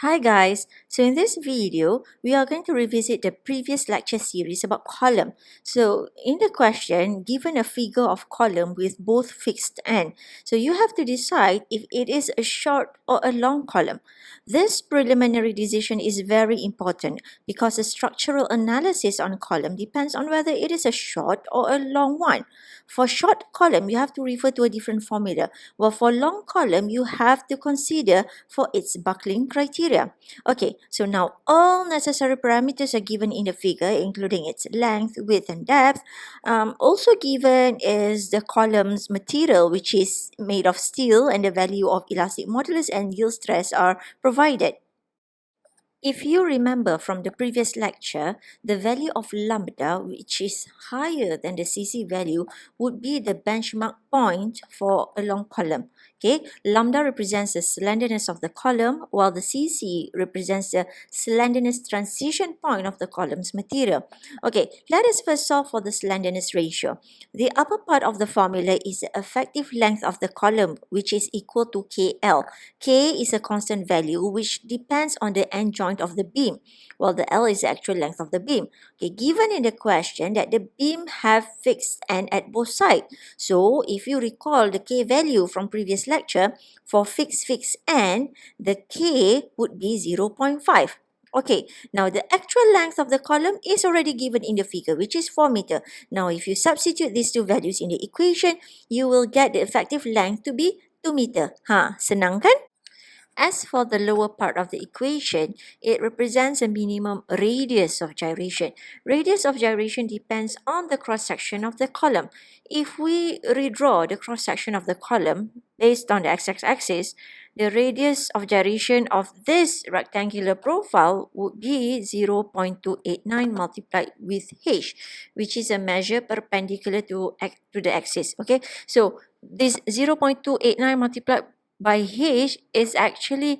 Hi guys, so in this video, we are going to revisit the previous lecture series about column. So in the question, given a figure of column with both fixed end, so you have to decide if it is a short or a long column. This preliminary decision is very important because the structural analysis on column depends on whether it is a short or a long one. For short column, you have to refer to a different formula, while for long column, you have to consider for its buckling criteria. Okay, so now all necessary parameters are given in the figure, including its length, width, and depth. Also given is the column's material, which is made of steel, and the value of elastic modulus and yield stress are provided. If you remember from the previous lecture, the value of lambda, which is higher than the CC value, would be the benchmark point for a long column. Okay, lambda represents the slenderness of the column, while the CC represents the slenderness transition point of the column's material. Okay, let us first solve for the slenderness ratio. The upper part of the formula is the effective length of the column, which is equal to KL. K is a constant value which depends on the end joint of the beam, while the L is the actual length of the beam. Okay, given in the question that the beam have fixed end at both sides. So if you recall the K value from previous lecture, for fixed end, the K would be 0.5. Okay, now the actual length of the column is already given in the figure, which is 4 meter. Now if you substitute these two values in the equation, you will get the effective length to be 2 meter. Senang kan? As for the lower part of the equation, it represents a minimum radius of gyration. Radius of gyration depends on the cross-section of the column. If we redraw the cross-section of the column based on the x-axis, the radius of gyration of this rectangular profile would be 0.289 multiplied with h, which is a measure perpendicular to the axis. Okay, so this 0.289 multiplied by h is actually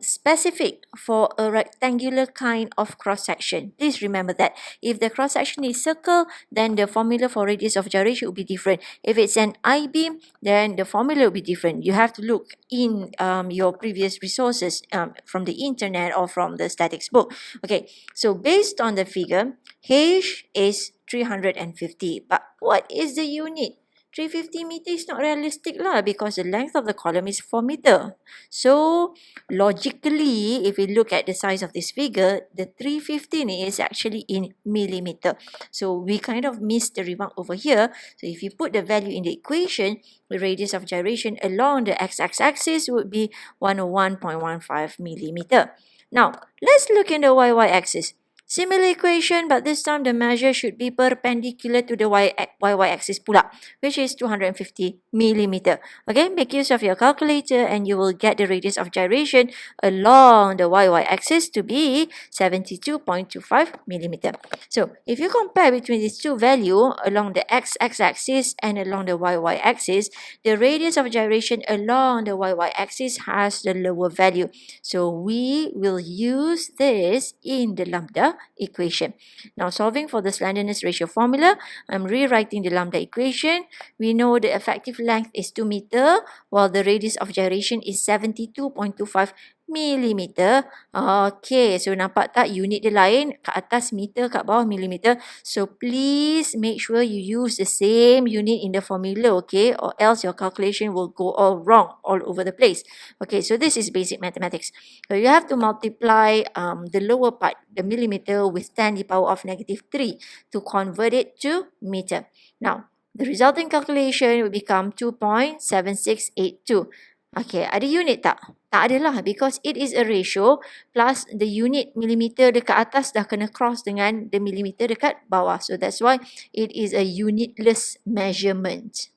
specific for a rectangular kind of cross-section. Please remember that. If the cross-section is circle, then the formula for radius of gyration will be different. If it's an I-beam, then the formula will be different. You have to look in your previous resources from the internet or from the statics book. Okay, so based on the figure, h is 350. But what is the unit? 350 meter is not realistic lah because the length of the column is 4 meter. So logically, if we look at the size of this figure, the 315 is actually in millimeter. So we kind of missed the remark over here. So if you put the value in the equation, the radius of gyration along the x-axis would be 101.15 millimeter. Now, let's look in the y-axis. Similar equation, but this time the measure should be perpendicular to the y-axis pula, which is 250 millimeter. Okay, make use of your calculator and you will get the radius of gyration along the y-axis to be 72.25 millimeter. So if you compare between these two values along the x-axis and along the y-axis, the radius of gyration along the y-axis has the lower value. So we will use this in the lambda equation. Now solving for the slenderness ratio formula, I'm rewriting the lambda equation. We know the effective length is 2 meter while the radius of gyration is 72.25 millimeter. Okay, so nampak tak unit dia lain, kat atas meter, kat bawah millimeter. So please make sure you use the same unit in the formula, okay, or else your calculation will go all wrong all over the place. Okay, so this is basic mathematics. So you have to multiply the lower part, the millimeter, with 10 to the power of -3 to convert it to meter. Now, the resulting calculation will become 2.7682. Okay, ada unit tak? Tak ada lah because it is a ratio plus the unit millimeter dekat atas dah kena cross dengan the millimeter dekat bawah. So that's why it is a unitless measurement.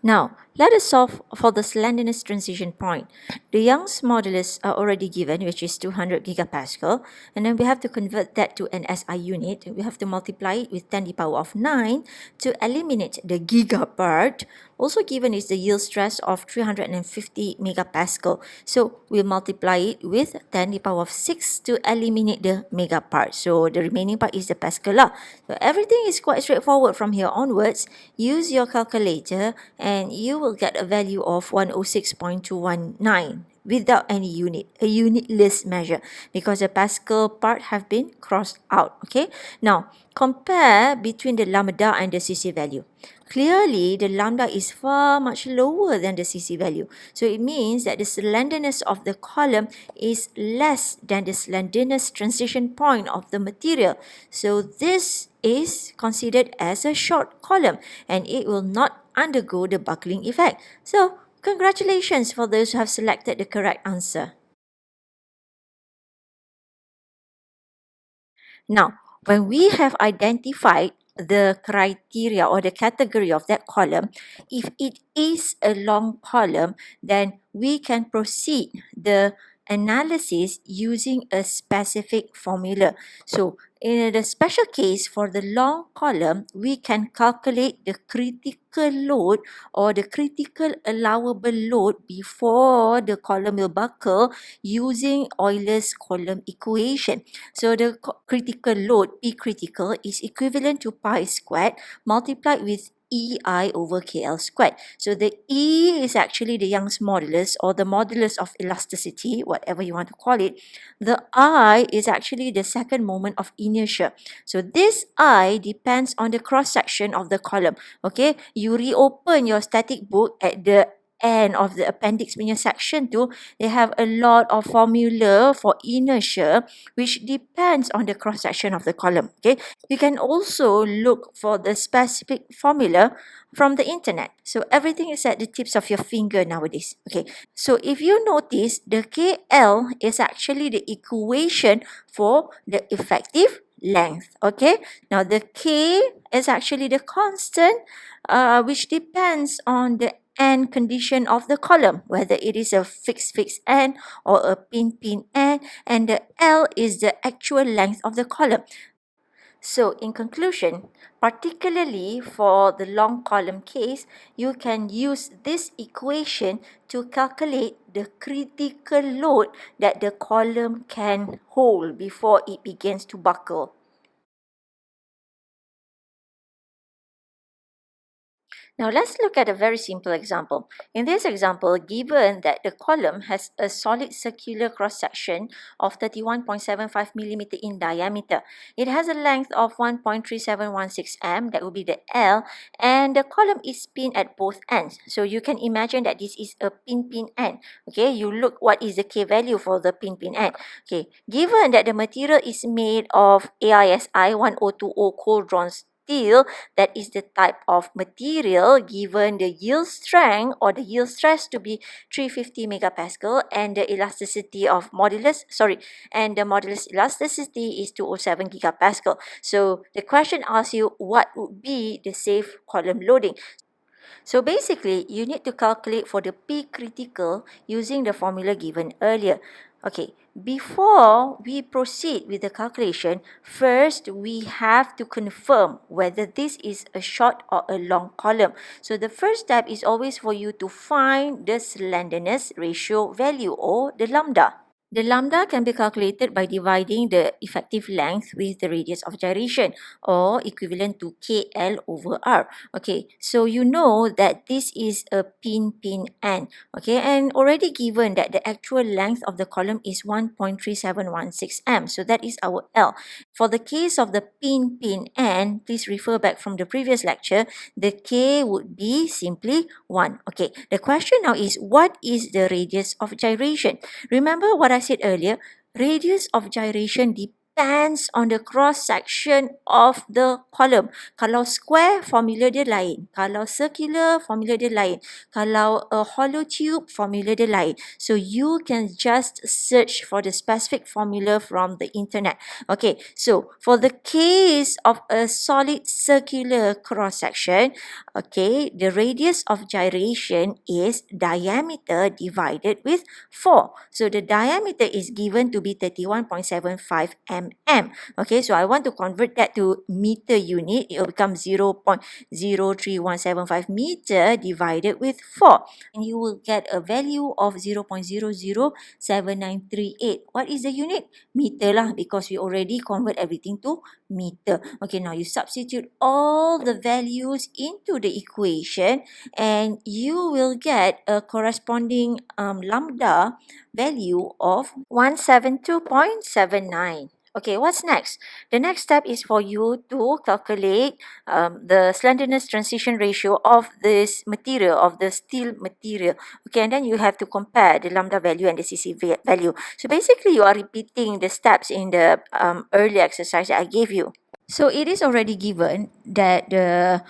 Now, let us solve for the slenderness transition point. The Young's modulus are already given, which is 200 gigapascal, and then we have to convert that to an SI unit. We have to multiply it with 10 to the power of 9 to eliminate the giga part. Also given is the yield stress of 350 megapascal. So we'll multiply it with 10 to the power of 6 to eliminate the mega part. So the remaining part is the pascal lah. So everything is quite straightforward from here onwards. Use your calculator and you will get a value of 106.219 without any unit, a unitless measure, because the Pascal part have been crossed out. Okay, now compare between the lambda and the CC value. Clearly, the lambda is far much lower than the CC value. So it means that the slenderness of the column is less than the slenderness transition point of the material. So this is considered as a short column and it will not undergo the buckling effect. So congratulations for those who have selected the correct answer. Now, when we have identified the criteria or the category of that column, if it is a long column, then we can proceed the analysis using a specific formula. So, in the special case for the long column, we can calculate the critical load or the critical allowable load before the column will buckle using Euler's column equation. So the critical load, P critical, is equivalent to pi squared multiplied with EI over KL squared. So the E is actually the Young's modulus or the modulus of elasticity, whatever you want to call it. The I is actually the second moment of inertia. So this I depends on the cross section of the column. Okay, you reopen your static book at the end of the appendix punya section tu, they have a lot of formula for inertia which depends on the cross section of the column. Okay, you can also look for the specific formula from the internet. So everything is at the tips of your finger nowadays. Okay, so if you notice, the KL is actually the equation for the effective length. Okay, now the K is actually the constant which depends on the end condition of the column, whether it is a fixed end or a pin end, and the L is the actual length of the column. So in conclusion, particularly for the long column case, you can use this equation to calculate the critical load that the column can hold before it begins to buckle. Now let's look at a very simple example. In this example, given that the column has a solid circular cross-section of 31.75 mm in diameter, it has a length of 1.3716 m, that will be the L, and the column is pinned at both ends. So you can imagine that this is a pin end. Okay, you look what is the K value for the pin end. Okay, given that the material is made of AISI 1020 cold drawn steel, that is the type of material, given the yield strength or the yield stress to be 350 megapascal and the elasticity of and the modulus elasticity is 207 gigapascal. So the question asks you what would be the safe column loading. So basically, you need to calculate for the P critical using the formula given earlier. Okay, before we proceed with the calculation, first we have to confirm whether this is a short or a long column. So the first step is always for you to find the slenderness ratio value or the lambda. The lambda can be calculated by dividing the effective length with the radius of gyration, or equivalent to KL over R. Okay, so you know that this is a pin end. Okay, and already given that the actual length of the column is 1.3716 m. So that is our L. For the case of the pin end, please refer back from the previous lecture. The K would be simply 1. Okay, the question now is, what is the radius of gyration? Remember what I said earlier, radius of gyration depends on the cross section of the column. Kalau square, formula dia lain. Kalau circular, formula dia lain. Kalau a hollow tube, formula dia lain. So you can just search for the specific formula from the internet. Okay, so for the case of a solid circular cross section, okay, the radius of gyration is diameter divided with 4. So the diameter is given to be 31.75 mm. mm. Okay, so I want to convert that to meter unit. It will become 0.03175 meter divided with 4. And you will get a value of 0.007938. What is the unit? Meter lah, because we already convert everything to meter. Okay, now you substitute all the values into the equation and you will get a corresponding lambda value of 172.79. Okay, what's next? The next step is for you to calculate the slenderness transition ratio of this material, of the steel material. Okay, and then you have to compare the lambda value and the CC value. So basically, you are repeating the steps in the earlier exercise that I gave you. So it is already given that the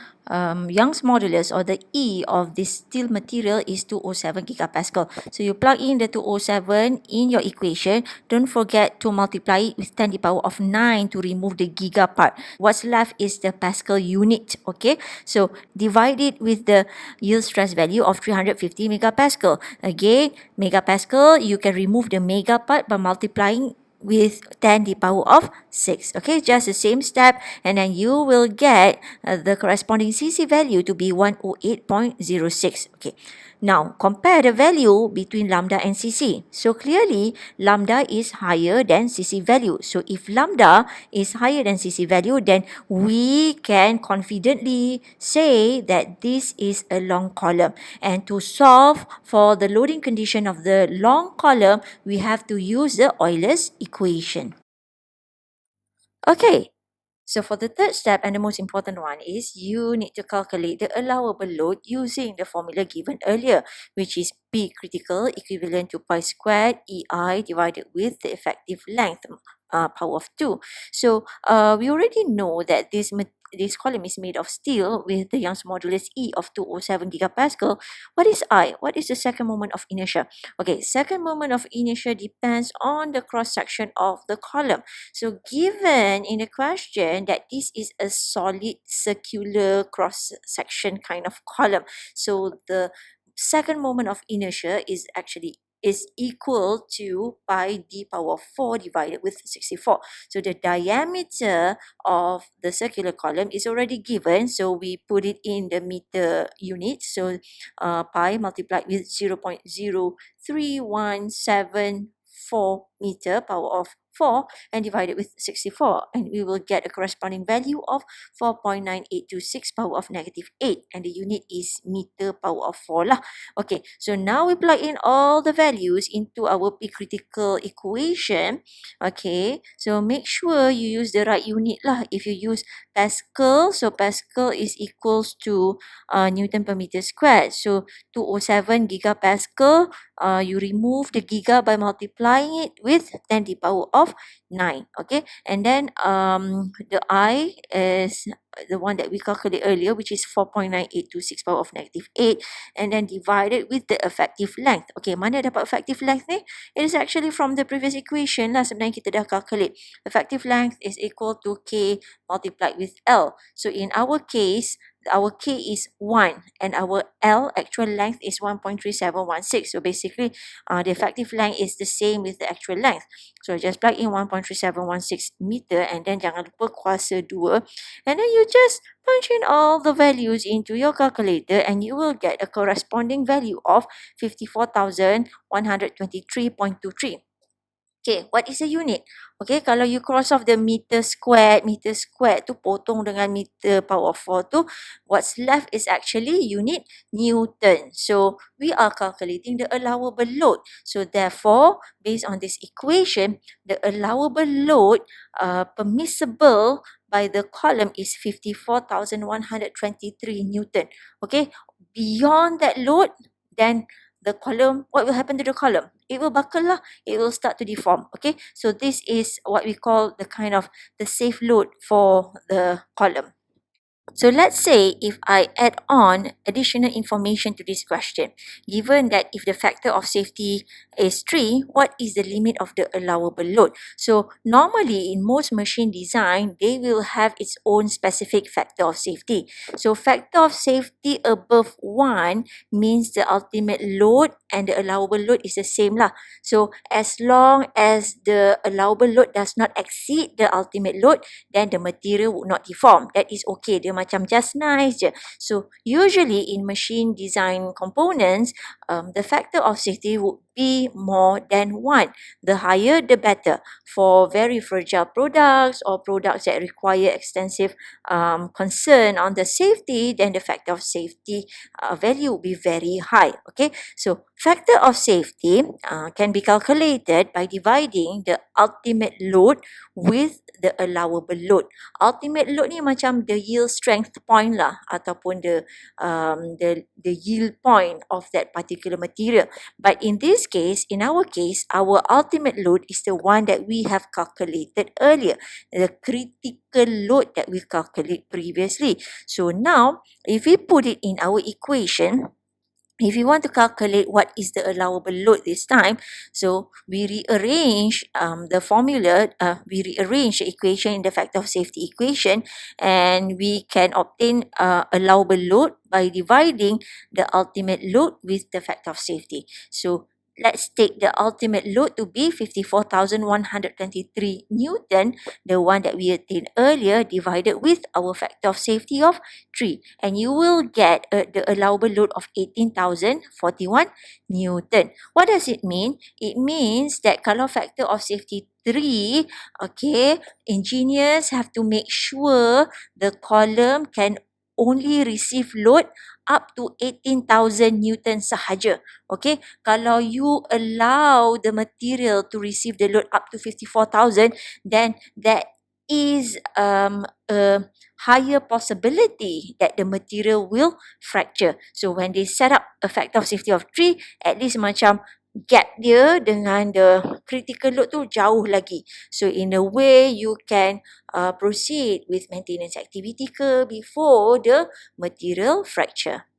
Young's modulus or the E of this steel material is 207 gigapascal. So you plug in the 207 in your equation. Don't forget to multiply it with 10 to the power of 9 to remove the giga part. What's left is the pascal unit. Okay, so divide it with the yield stress value of 350 megapascal. Again, megapascal, you can remove the mega part by multiplying with 10 to the power of 6. Okay, just the same step, and then you will get the corresponding CC value to be 108.06. Okay, now compare the value between lambda and CC. So clearly lambda is higher than CC value. So if lambda is higher than CC value, then we can confidently say that this is a long column. And to solve for the loading condition of the long column, we have to use the Euler's equation. Okay, so for the third step and the most important one is you need to calculate the allowable load using the formula given earlier, which is P critical equivalent to pi squared EI divided with the effective length power of 2. So we already know that this column is made of steel with the Young's modulus E of 207 gigapascal. What is I? What is the second moment of inertia? Okay, second moment of inertia depends on the cross section of the column. So given in the question that this is a solid circular cross section kind of column, so the second moment of inertia is equal to pi d power 4 divided with 64. So the diameter of the circular column is already given, so we put it in the meter unit. So pi multiplied with 0.03174 meter power of 4 and divided with 64, and we will get a corresponding value of 4.9826 power of negative 8, and the unit is meter power of 4 lah. Okay, so now we plug in all the values into our P critical equation. Okay, so make sure you use the right unit lah. If you use Pascal, so Pascal is equals to Newton per meter squared. So 207 gigapascal, you remove the giga by multiplying it with 10 to the power of 9. Okay, and then the I is the one that we calculated earlier, which is 4.9826 power of negative 8, and then divided with the effective length. Okay, mana dapat effective length ni? It is actually from the previous equation lah. Sebenarnya kita dah calculate. Effective length is equal to K multiplied with L. So in our case, our K is 1 and our L actual length is 1.3716. So basically the effective length is the same with the actual length. So just plug in 1.3716 meter and then jangan lupa kuasa 2, and then you just punch in all the values into your calculator and you will get a corresponding value of 54,123.23. Okay, what is a unit? Okay, kalau you cross off the meter squared tu potong dengan meter power of 4 tu, what's left is actually unit Newton. So we are calculating the allowable load. So therefore, based on this equation, the allowable load permissible by the column is 54,123 Newton. Okay, beyond that load, then the column, what will happen to the column? It will buckle lah. It will start to deform. Okay, so this is what we call the kind of the safe load for the column. So let's say if I add on additional information to this question, given that if the factor of safety is 3, what is the limit of the allowable load? So normally in most machine design, they will have its own specific factor of safety. So factor of safety above 1 means the ultimate load and the allowable load is the same lah. So as long as the allowable load does not exceed the ultimate load, then the material would not deform. That is okay. Dia macam just nice je. So usually in machine design components, the factor of safety would be more than 1. The higher, the better. For very fragile products or products that require extensive concern on the safety, then the factor of safety value will be very high. Okay, so factor of safety can be calculated by dividing the ultimate load with the allowable load. Ultimate load ni macam the yield strength point lah, ataupun the yield point of that particular material. But in this case, in our case, our ultimate load is the one that we have calculated earlier, the critical load that we calculated previously. So now, if we put it in our equation, if you want to calculate what is the allowable load this time, so we rearrange the formula, we rearrange the equation in the factor of safety equation, and we can obtain allowable load by dividing the ultimate load with the factor of safety. So let's take the ultimate load to be 54,123 Newton, the one that we attained earlier, divided with our factor of safety of 3. And you will get the allowable load of 18,041 Newton. What does it mean? It means that kalau factor of safety 3, okay, engineers have to make sure the column can only receive load up to 18,000 Newton sahaja. Okay, kalau you allow the material to receive the load up to 54,000, then that is a higher possibility that the material will fracture. So when they set up a factor of safety of 3, at least macam gap dia dengan the critical load tu jauh lagi. So in a way you can proceed with maintenance activity ke before the material fracture.